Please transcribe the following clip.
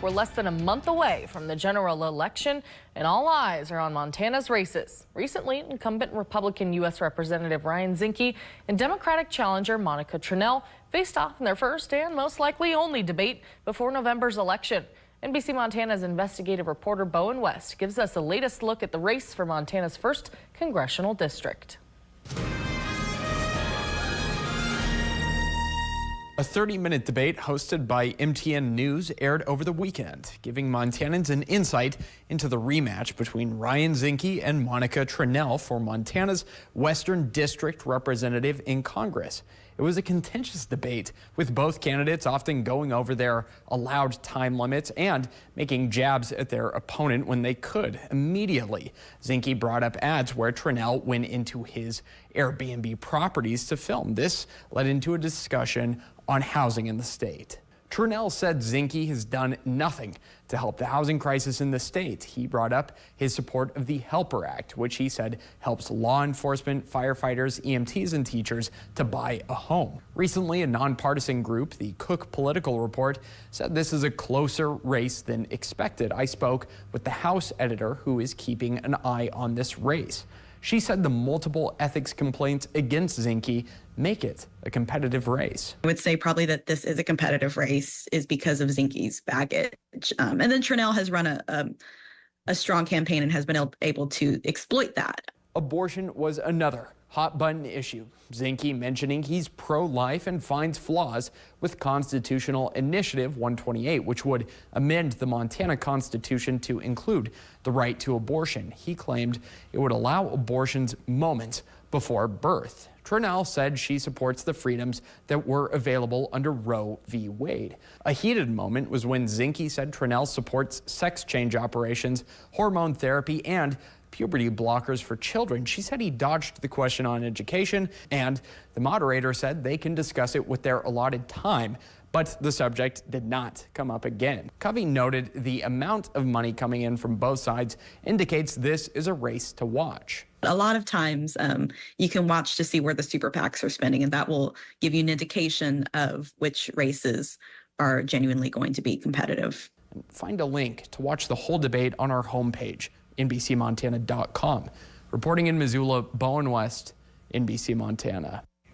We're less than a month away from the general election, and all eyes are on Montana's races. Recently, incumbent Republican U.S. Representative Ryan Zinke and Democratic challenger Monica Tranel faced off in their first and most likely only debate before November's election. NBC Montana's investigative reporter Bowen West gives us the latest look at the race for Montana's first congressional district. A 30-minute debate hosted by MTN News aired over the weekend, giving Montanans an insight into the rematch between Ryan Zinke and Monica Tranel for Montana's Western District representative in Congress. It was a contentious debate, with both candidates often going over their allowed time limits and making jabs at their opponent when they could immediately. Zinke brought up ads where Tranel went into his Airbnb properties to film. This led into a discussion on housing in the state. Tranel said Zinke has done nothing to help the housing crisis in the state. He brought up his support of the HELPER Act, which he said helps law enforcement, firefighters, EMTs, and teachers to buy a home. Recently, a nonpartisan group, the Cook Political Report, said this is a closer race than expected. I spoke with the House editor who is keeping an eye on this race. She said the multiple ethics complaints against Zinke make it a competitive race. I would say probably that this is a competitive race is because of Zinke's baggage. And then Tranel has run a strong campaign and has been able to exploit that. Abortion was another hot button issue. Zinke mentioning he's pro-life and finds flaws with Constitutional Initiative 128, which would amend the Montana Constitution to include the right to abortion. He claimed it would allow abortions moments before birth. Tranel said she supports the freedoms that were available under Roe v. Wade. A heated moment was when Zinke said Tranel supports sex change operations, hormone therapy, and puberty blockers for children. She said he dodged the question on education, and the moderator said they can discuss it with their allotted time, but the subject did not come up again. Covey noted the amount of money coming in from both sides indicates this is a race to watch. A lot of times you can watch to see where the super PACs are spending, and that will give you an indication of which races are genuinely going to be competitive. Find a link to watch the whole debate on our homepage, NBCMontana.com. Reporting in Missoula, Bowen West, NBC Montana.